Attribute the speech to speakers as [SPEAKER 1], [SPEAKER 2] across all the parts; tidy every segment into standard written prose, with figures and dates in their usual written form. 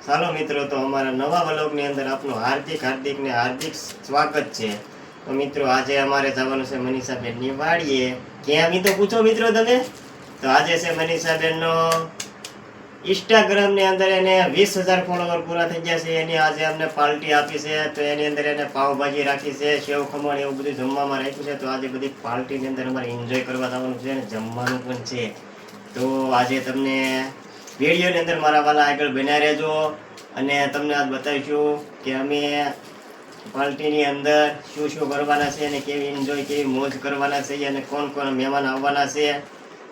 [SPEAKER 1] ચાલો મિત્રો, તો અમારા નવા વ્લોગની અંદર આપનું હાર્દિક સ્વાગત છે। તો મિત્રો, આજે અમારે જવાનું છે મનીષાબેનની વાડીએ। ક્યાં મી તો પૂછો મિત્રો તમે? તો આજે છે મનીષાબેનનો ઇન્સ્ટાગ્રામની અંદર એને 20,000 ફોલોવર પૂરા થઈ ગયા છે। એની આજે અમને પાર્ટી આપી છે। તો એની અંદર એને પાવભાજી રાખી છે, સેવ ખમણ એવું બધું જમવામાં રાખ્યું છે। તો આજે બધી પાર્ટીની અંદર અમારે એન્જોય કરવા જવાનું છે અને જમવાનું પણ છે। તો આજે તમને વિડીયોની અંદર મારા વાલા આગળ બન્યા રહેજો અને તમને આજ બતાવીશું કે અમે પાર્ટીની અંદર શું શું કરવાના છે અને કેવી એન્જોય કેવી મોજ કરવાના છે અને કોણ કોણ મહેમાન આવવાના છે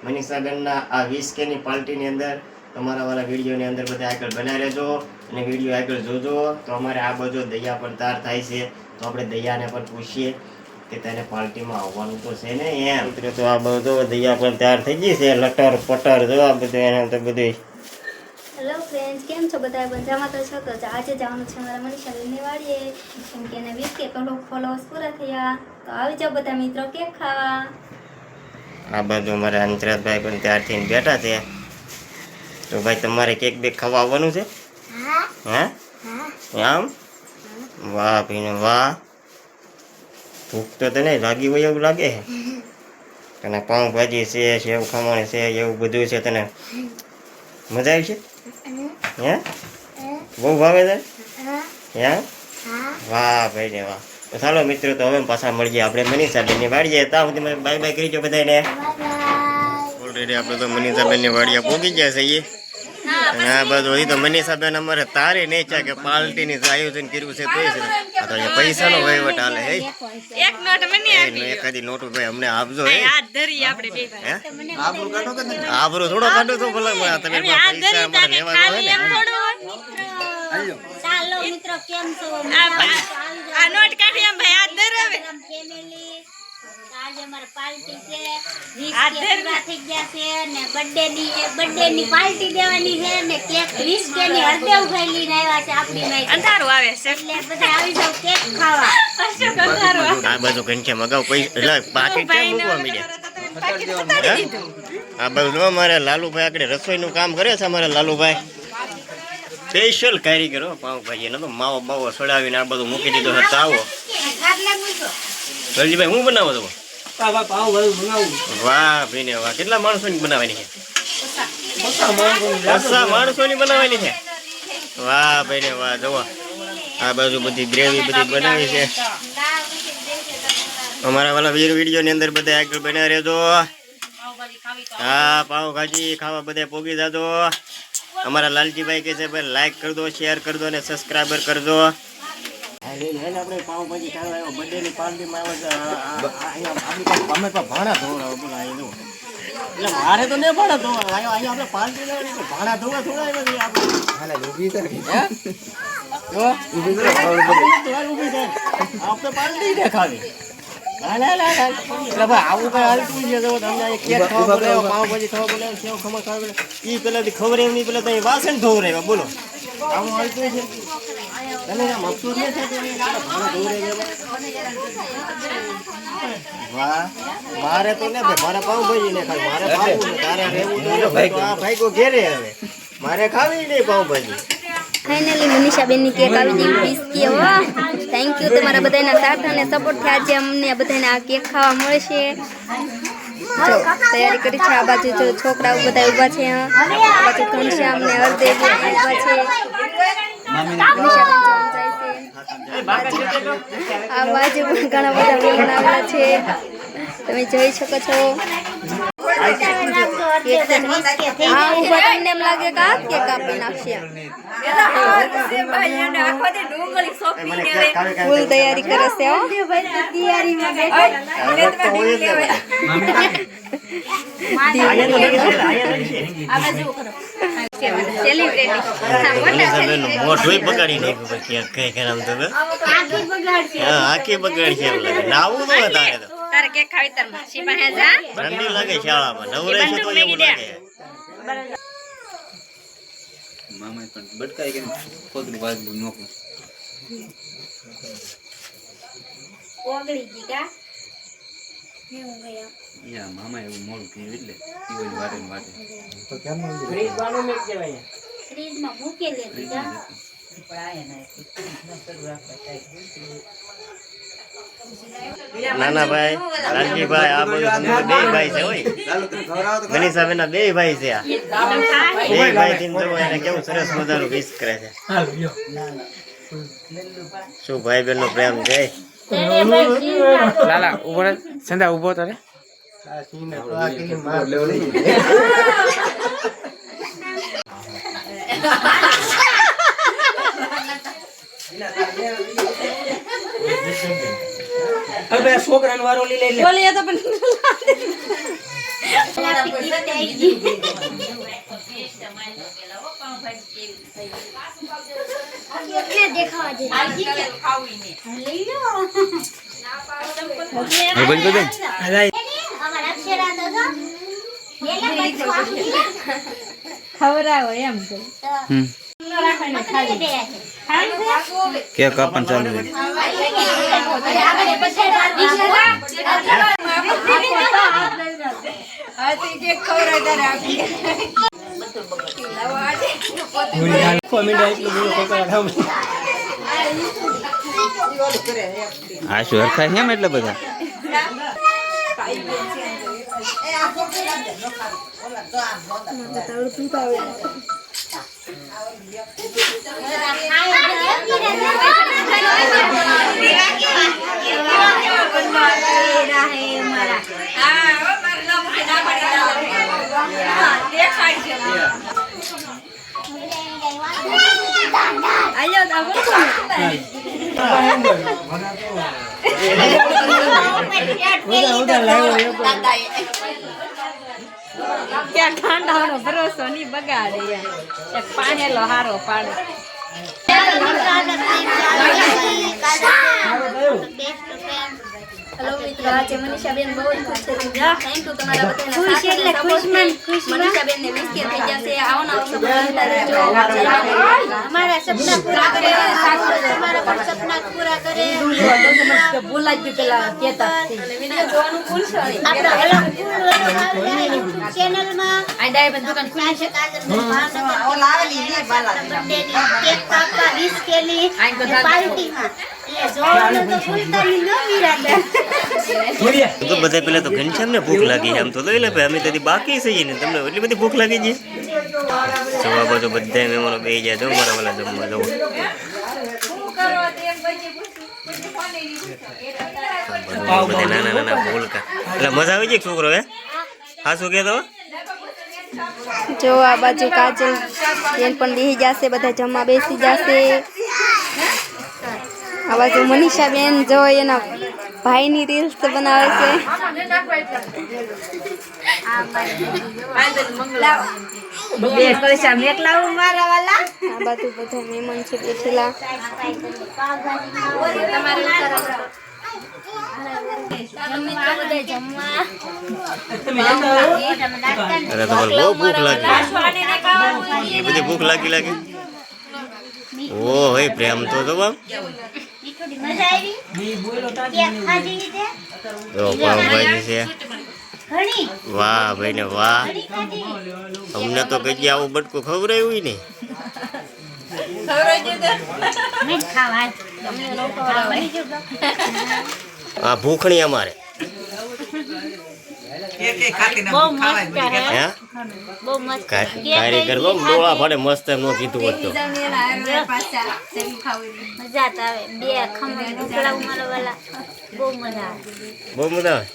[SPEAKER 1] મનીષાબેનના આ 20K ની પાર્ટીની અંદર। તમારા વાળા વિડીયોની અંદર બધા આગળ બન્યા રહેજો અને વિડીયો આગળ જોજો। તો અમારે આ બધો દયા પર તૈયાર થાય છે, તો આપણે દયાને પણ પૂછીએ કે તેને પાર્ટીમાં આવવાનું તો છે ને એમ। મિત્રો, તો આ બધો દયા પણ તૈયાર થઈ ગઈ છે, લટર પટર જો આ બધું એને તો બધું।
[SPEAKER 2] હેલો ફ્રેન્ડ્સ, કેમ છો બધા? મજામાં તો છો? તો આજે જવાનું છે મારા મનીષાબેનની વાડીએ, કેમ કે એને 20K ફોલોવર્સ પૂરા થયા। તો આવી જાઓ બધા મિત્રો કેક ખાવા।
[SPEAKER 1] આ બાજુ અમારા અંતરાજભાઈ પણ તૈયાર થઈને બેઠા છે। તો ભાઈ, તમારે કેક બેક ખાવા આવવાનું છે? હા, આમ વાહ ભાઈને વાહ, ભૂખ તો તને લાગી હોય એવું લાગે છે તને। પાઉંભાજી છે, સેવ ખમણ છે, એવું બધું છે, તને મજા આવી છે? હે, બહુ ભાવે છે? હે, વાહ ભાઈ ને વાહ। તો ચાલો મિત્રો, તો હવે પાછા મળીએ આપણે મનીષાબેનની વાડીએ। ત્યાં સુધી બાય બાય કરી દો બધાને। ઓલરેડી આપણે તો મનીષાબેનની વાડીએ પહોંચી ગયા છીએ અને આ બધું તો મનીષાબેન અમારે તારે નહીં છે કે પાર્ટીની આયોજન કર્યું છે તો આ તો પૈસાનો વહીવટ હાલે હે।
[SPEAKER 3] એક નોટ મને આપી,
[SPEAKER 1] એકાદી નોટ ભાઈ અમને આપજો હે।
[SPEAKER 3] હાથ ધરી આપણે બે ભાઈ
[SPEAKER 1] આબરૂ થોડો કાઢો તો ભલા તમે
[SPEAKER 3] હાથ
[SPEAKER 1] પૈસા
[SPEAKER 3] ધરી
[SPEAKER 1] અમારે
[SPEAKER 3] તાકે
[SPEAKER 1] લેવાનો
[SPEAKER 3] ખાલી
[SPEAKER 1] હોય
[SPEAKER 3] એમ
[SPEAKER 1] ને।
[SPEAKER 3] થોડું હોય।
[SPEAKER 2] ચાલો મિત્રો, કેમ છો?
[SPEAKER 3] આ નોટ કાઢી એમ ભાઈ હાથ ધરાવે।
[SPEAKER 2] આજે અમારે પાર્ટી છે,
[SPEAKER 3] હાથ
[SPEAKER 2] 20K
[SPEAKER 3] ધર
[SPEAKER 2] પૂરા થઈ ગયા છે ને બર્થડે ની પાર્ટી દેવાની છે ને કેક 20K ની હરદેવભાઈ લઈને આવ્યા છે આપણી માટે।
[SPEAKER 3] અંધારું આવે છે
[SPEAKER 2] એટલે બધા આવી જાવ કેક ખાવા।
[SPEAKER 3] અશોક અંધારું આવે।
[SPEAKER 1] આ બાજુ ઘંટિયા મગાવ પૈસા એટલે પાકીટ ક્યાં મૂકવા મીડ્યા?
[SPEAKER 3] પાકીટ પતાડી દીધું।
[SPEAKER 1] આ બાજુ અમારે લાલુભાઈ આગળ રસોઈનું કામ કરે છે અમારે લાલુભાઈ, સ્પેશિયલ કારીગર હો પાઉંભાજી નો। તો માવો બાવો સડાવીને આ બધું મૂકી દીધો છે તાવો। જલ્દીભાઈ હું બનાવો છો? વાહ ભાઈ ને વાહ, કેટલા માણસોની બનાવવાની છે? 50 માણસોની બનાવવાની છે। વાહ ભાઈ ને વાહ, જુઓ આ બાજુ બધી ગ્રેવી બધી બનાવી છે। અમારા વાળા વિડીયોની અંદર બધા આગળ બન્યા રહેજો। હા, પાવભાજી ખાવા બધા પોગી જાજો। અમારા લાલજીભાઈ કહે છે ભાઈ લાઈક કરી દો, શેર કરી દો અને સબસ્ક્રાઈબર કરજો। આપણે પાવભાજી ખાવા આવ્યો, બર્થડેની પાર્ટીમાં અમે તો ભાણા ધોવડાવો બોલા એટલે મારે તો નહીં ભાણા ધોવા આવ્યો, અહીંયા આપણે પાર્ટી લેવાની તો ભાણા ધોવા થોડા આવ્યા આપણે પાર્ટી દેખાવી। એટલે ભાઈ આવું કઈ હાલતું છે તો તમને કેક ખાવા બોલાવ્યો, પાવભાજી ખાવા બોલાવ્યો, સેવ ખમણ ખાવા બોલાવ્યો, એ પેલાથી ખબર એમ નહીં, પેલા તો વાસણ ધોવરાવ્યા બોલો, આવું હાલતું છે? તમે આમ અફસોસ નહીં થતો? વાહ, મારે તો ને ભાઈ, મારે પાવભાજી ને ખાવી, મારે ખાવું ને તારે રહેવું તો આ ભાઈ કો ઘેરે હવે મારે ખાવી નહીં પાવભાજી।
[SPEAKER 2] ફાઇનલી મનીષાબેનની કેક આવી ગઈ 20K। વાહ, થેન્ક યુ તમારા બધાના સાથ અને સપોર્ટથી આજે અમને બધાને આ કેક ખાવા મળશે। જો તૈયારી કરી છે, આ બાજુ જો છોકરાઓ બધા ઊભા છે, આ બાજુ ઘનશ્યામ ને હરદેવ ઊભા છે, મનીષાબેન જાય છે, આ બાજુ પણ ઘણા બધા મહેમાન આવેલા છે, તમે જોઈ શકો છો। હા, ઊભા તમને એમ લાગે કે આ કેક કાપી નાખશે? ફૂલ તૈયારી કરે છે હો।
[SPEAKER 1] મોઢું બગાડી નાખ્યું, આખી બગાડી છે એવું લાગે। આવું ન હોય તારે તો
[SPEAKER 3] તારે કેક ખાવી તાર માસી પાસે જા,
[SPEAKER 1] ઠંડી લાગે શાળામાં નવરે છે તો એવું લાગે।
[SPEAKER 4] મામા પણ બટકાઈ કે કોદરું વાજલું નોકો
[SPEAKER 2] ઓગળી ગઈ કા
[SPEAKER 4] યા મામા એવું મોડું કર્યું એટલે ઈ વારે ને વારે
[SPEAKER 1] તો કેમ ગ્રીસ બાનો મેક દેવાય
[SPEAKER 2] ફ્રીજમાં મૂકેલી હતી જા.
[SPEAKER 1] નાના ભાઈ લાલજીભાઈ આ બધું બે ભાઈ છે હોય ગણેશાબેન ના બે ભાઈ છે આ બે ભાઈ થી જો એને કેવું સરસ મજાનું વિશ કરે છે શું ભાઈ બહેન નો પ્રેમ છે
[SPEAKER 5] લાલા ઉભો રે સંધા ઉભો તો રે
[SPEAKER 6] હવે છોકરાનો વારો લઈ લે
[SPEAKER 3] બોલીએ તો પણ
[SPEAKER 5] બંધ કરી દે
[SPEAKER 3] ખવડાવો એમ તો
[SPEAKER 4] કે કાપન ચાલુ છે આ શું હરખાય કેમ એટલે બધા
[SPEAKER 3] ક્યાં ઠંડાનો ભરોસો નહીં બગાડે એક પાણેલો હારો પાડે
[SPEAKER 2] હેલો મિત્રો, આજે મનીષાબેન બહુ જ ખુશ થઈ ગયા. થેન્ક યુ તમારા બધાના સાથ અને સપોર્ટ. મનીષાબેનને 20 કે થઈ જશે. આવો ને આવો સપોર્ટ કરતા રહેજો.
[SPEAKER 7] हमारा सपना पूरा करे हमारा पण सपना पूरा करे
[SPEAKER 3] બોલાય કે પેલા કેતા
[SPEAKER 2] અને વિડિયો જોવાનું ભૂલશો નહીં.
[SPEAKER 7] આપણા હલમ ચેનલ માં
[SPEAKER 3] આ ડાય બંધ દુકાન ખુલી છે
[SPEAKER 7] केक कापा 20 केली पार्टी માં એટલે જોવાનું તો ભૂલતા નહીં ન વિરાદા
[SPEAKER 1] તો બધા પેલા તો ઘનશ્યામ ને ભૂખ લાગી છે આમ તો લઈ લે ભાઈ અમે તો બાકી છીએ ને તમને એટલી બધી ભૂખ લાગી છે જવા બાજુ બધા મહેમાનો બેસી જાય જો મારા વાલા જમવા જવું બધા નાના નાના ભૂલકા એટલે મજા આવી જાય છોકરો હે હા શું કહેતો
[SPEAKER 2] જો આ બાજુ કાજલ બેન પણ બેસી જશે, બધા જમવા બેસી જશે. આ બાજુ મનીષાબેન જો એના ભાઈની રીલ્સ બનાવે છે.
[SPEAKER 3] બે પૈસા મેકલાવું મારા વાલા
[SPEAKER 2] આ બાજુ બધા મહેમાન છે બેઠેલા.
[SPEAKER 1] અરે તમારે બહુ ભૂખ લાગી એ બધી ભૂખ લાગી ઓ ભાઈ પ્રેમ તો જો આમ
[SPEAKER 7] થોડી મજા આવી કેક ખાધી છે
[SPEAKER 1] જો પાવભાજી છે
[SPEAKER 7] ઘણી
[SPEAKER 1] વાહ ભાઈ ને વાહ
[SPEAKER 7] ખાધી
[SPEAKER 1] અમને તો કઈ આવું બટકું ખવડાવ્યું ને
[SPEAKER 7] મેં ખાવા
[SPEAKER 1] આ ભૂખણી અમારે
[SPEAKER 7] બહુ મસ્ત હે
[SPEAKER 1] હે
[SPEAKER 7] બહુ મસ્ત
[SPEAKER 1] કારીગર બહુ ડોળા ફાડે મસ્ત એમ નો કીધું હોત તો
[SPEAKER 7] મજા તો આવે બે ખમણ ઢોકળા મારા વાલા બહુ મજા આવે
[SPEAKER 1] બહુ મજા આવે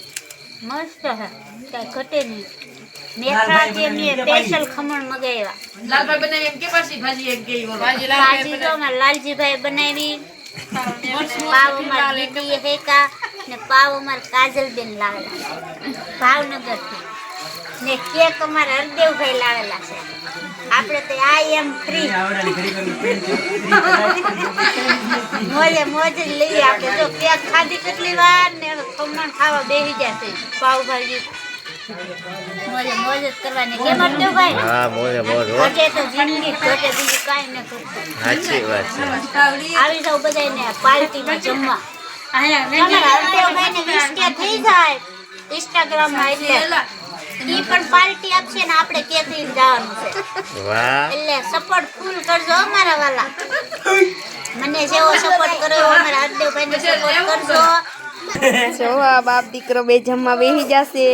[SPEAKER 7] મસ્ત હે કઈ ઘટે નહીં મેથા જે મેં સ્પેશિયલ ખમણ મગાવ્યા
[SPEAKER 3] લાલભાઈ બનાવી એમ કે પાછી ભાજી એક ગઈ ભાજી
[SPEAKER 7] ભાજી તો અમારા લાલજીભાઈ બનાવી પાવ અમારા દીદીએ હેકા ને પાવ અમારા કાજલબેન લાવેલા ભાવનગરથી ને કેક અમારા હરદેવભાઈ લાવેલા છે. આપણે તો આઈ એમ ફ્રી મોજે મોજ જ લઈએ આપણે. જો કેક ખાધી કેટલી વાર ને હવે ખમણ ખાવા બેસી જશે પાવભાજી મોજે મોજ જ કરવાની કેમ હરદેવભાઈ
[SPEAKER 1] હા મોજે મોજ હો
[SPEAKER 7] ઘટે તો જિંદગી ઘટે બીજું કાંઈ ન ઘટે.
[SPEAKER 1] સાચી વાત છે
[SPEAKER 7] આવી જાવ બધાને પાર્ટીમાં જમવા. તમારા હરદેવભાઈને 20 કે થઈ જાય ઇન્સ્ટાગ્રામમાં એટલે ઈ પણ પાર્ટી આપશે ને આપણે કેક લઈને જવાનું છે
[SPEAKER 1] વાહ
[SPEAKER 7] એટલે સપોર્ટ ફૂલ કરજો અમારા વાલા મને જેવો સપોર્ટ કર્યો અમારા હરદેવભાઈને સપોર્ટ કરજો
[SPEAKER 2] જો આ બાપ દીકરો બે જમવા બેસી જશે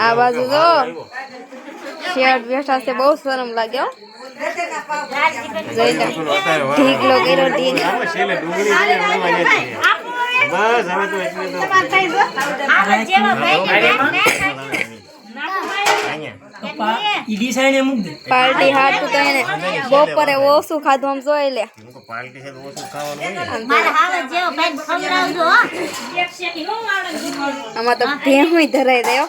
[SPEAKER 2] આ બાજુ જો શેઠ બેઠા છે બહુ શરમ લાગ્યો જોઈ લો ઢીકલો કર્યો ઢીક
[SPEAKER 1] આમાં છેલ્લે ડુંગળી છે, એમાં નથી. બસ હવે તો એટલે તો
[SPEAKER 7] આવા જેવો ભાઈને
[SPEAKER 1] અહીંયા.
[SPEAKER 6] ઈ ડિસાઈને મૂક દે
[SPEAKER 2] પાર્ટી હાટું તો એને બપોરે ઓછું ખાધું આમ જોઈ લે
[SPEAKER 1] હું તો પાર્ટી છે તો ઓછું ખાવાનું હોય ને.
[SPEAKER 7] મારા હાવા જેવો ભાઈને ખવડાવજો હો
[SPEAKER 2] આમાં તો ભેહુંય ધરાઈ રહ્યો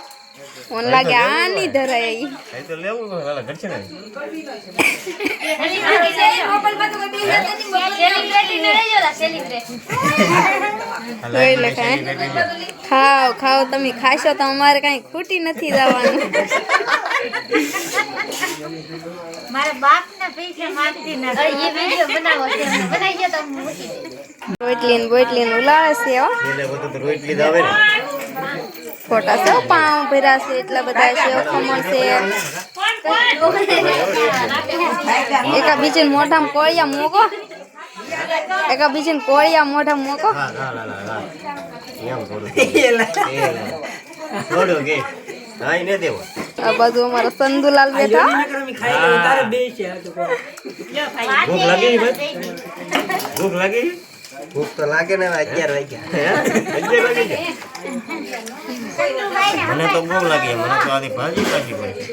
[SPEAKER 2] મને લાગે આ નહીં ધરાય ઈ.
[SPEAKER 1] એ તો લેવું તો હાલે, ઘટશે ને.
[SPEAKER 2] જોઈ લે કાંઈ. ખાઓ ખાઓ તમે ખાશો તો અમારે કાંઈ ખૂટી નથી જવાનું
[SPEAKER 7] મારા બાપના પૈસા માંગતી નથી એ વિડિયો બનાવો છે બનાવી દે તો હું મૂકી દઈશ
[SPEAKER 2] બોટલીન ઉલાવે છે હો
[SPEAKER 1] છેલ્લે બધું તો રોટલી જ આવે ને.
[SPEAKER 2] ખોટા છે હો, પાઉં ભર્યા છે એટલા બધા સેવ ખમણ છે એકા બીજીને મોઢામાં કોળિયા મૂકો એકા બીજીને કોળિયા મોઢામાં મૂકો
[SPEAKER 1] હા, હા, હા, હા. એમ થોડું. થોડું કે. હા, ઈ ને દેવો.
[SPEAKER 2] આ બાજુ અમારો સંદુલાલ બેઠા
[SPEAKER 6] ખાઈ લે તારે બે છે આ તો
[SPEAKER 1] ભૂખ લાગી ભાઈ? ભૂખ લાગી? ભૂખ તો લાગે ને 11 વાગ્યા. હે? 11 વાગી ગયા? મને તો બહુ લાગી, મને તો આની ભાજી કાઢી પડી.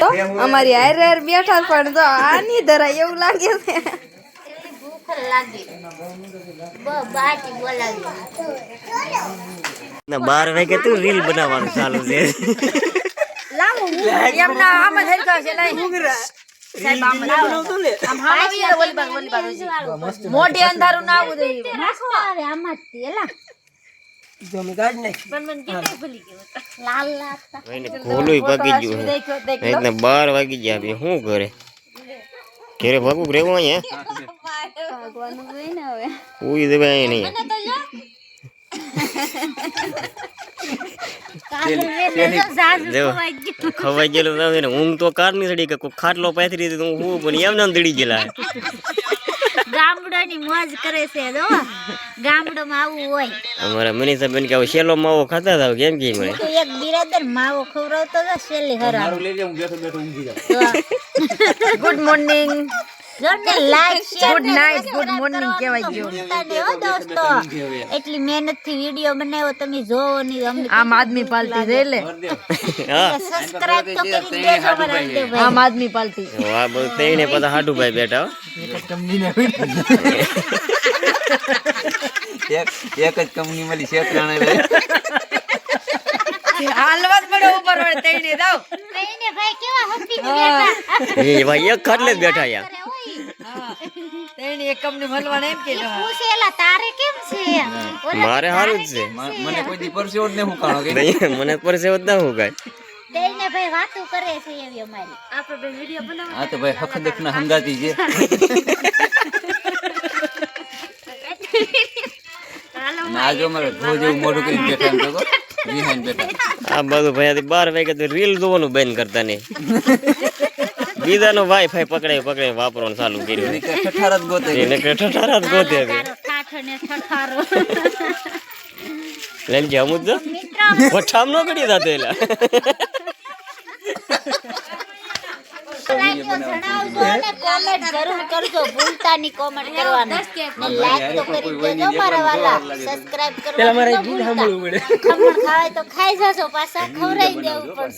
[SPEAKER 2] તો અમારી હારે હારે બેઠા પણ જો આ નહીં ધરાય એવું લાગે છે
[SPEAKER 7] ભૂખ લાગી બાટી બોલાવી
[SPEAKER 1] 12 વાગે તું રીલ બનાવવાનું ચાલુ છે.
[SPEAKER 3] મોઢે અંધારું ના આવવું જોઈએ
[SPEAKER 7] આવે આમાંથી એલા
[SPEAKER 6] જમી કાઢ નાખ
[SPEAKER 7] લાલ લાલ
[SPEAKER 1] એને ખોલું ભાગી ગયું છે. એટલે 12 વાગી ગયા હવે શું કરે? ઘરે ભાગું રહેવું અહીંયા?
[SPEAKER 2] ભાગવાનું જોઈએ ને હવે
[SPEAKER 1] ઉઈ દેવાય નહીં. દેવો, ખવાઈ ગયેલું ના હોય ને. ઊંઘ તો કાર ની સડી કે કોઈ ખાટલો પાથરી દીધો હું પણ એમ નામ દડી ગયેલા.
[SPEAKER 7] ગામડાની મોજ કરે છે જો ગામડામાં આવું હોય
[SPEAKER 1] અમારા મનીષાબેન કે શેલો માવો ખાતા હતા કેમ કે મને
[SPEAKER 7] તો એક બિરાદર માવો ખવડાવતો હતો શેલી હરા
[SPEAKER 4] લઈ લે હું બેઠો બેઠો ઊંઘી જાઉં.
[SPEAKER 2] ગુડ મોર્નિંગ
[SPEAKER 7] જોને like share
[SPEAKER 2] good night good morning કહેવાય ગયો
[SPEAKER 7] હો દોસ્તો એટલી મહેનત થી વિડિયો બનાવ્યો તમે જોવો ની અમને
[SPEAKER 2] આમ આદમી પાલટી છે એટલે
[SPEAKER 1] હા
[SPEAKER 7] સબસ્ક્રાઇબ તો કરી દેજો મારા હરદેવભાઈ
[SPEAKER 2] આમ આદમી પાલટી
[SPEAKER 1] આ બધું તઈને પાછા હાડુભાઈ બેઠા હો.
[SPEAKER 4] એક જ કંપની મળી શેતરાણા
[SPEAKER 2] હાલવા જ પડે ઉપર વળે તઈને જાવ
[SPEAKER 7] કઈને ભાઈ કેવા હસીને બેઠા
[SPEAKER 1] એ ભાઈ એક ખાટલે જ બેઠા યાર.
[SPEAKER 2] તઈને એક કંપની મળવાને એમ કે
[SPEAKER 7] પૂછેલા તારે કેમ છે
[SPEAKER 1] મારે સારું જ છે.
[SPEAKER 4] મને કોઈ દી પરસેવો જ ને હું કાણો કે
[SPEAKER 1] નહીં, મને પરસેવો જ ના હું કાંઈ.
[SPEAKER 7] કઈને ભાઈ વાતો કરે છે એવી અમારી આપણે બે વિડિયો બનાવો
[SPEAKER 4] આ તો ભાઈ હખદક ના હંગાતી છે. ના આજો મારે ધો જેવું મોઢું કરીને બેઠા એમ તો કહો. વિહાઈને બેઠા
[SPEAKER 1] આ બધું ભાઈ 12 વાગે તો રીલ જોવાનું બંધ કરતા નહીં. બીજાનો વાઈફાઈ પકડાય વાપરવાનું ચાલુ કર્યું.
[SPEAKER 4] કે ઠઠાર જ ગોતે
[SPEAKER 1] એને કે ઠઠારા જ ગોતે છે.
[SPEAKER 7] ઠાઠ ને ઠઠારો
[SPEAKER 1] લઈને જામું જ વઠામ નો કરી દાતો એલા.
[SPEAKER 7] જણાવજો અને કોમેન્ટ જરૂર કરજો ભૂલતા નહીં કોમેન્ટ કરવાનું ને લાઈક તો કરી દેજો મારા વાલા સબસ્ક્રાઇબ કરવાનું ન ભૂલતા. ખમણ ખાવાય તો ખાઈ જશો પાછા ખવડાવી દેવું પણ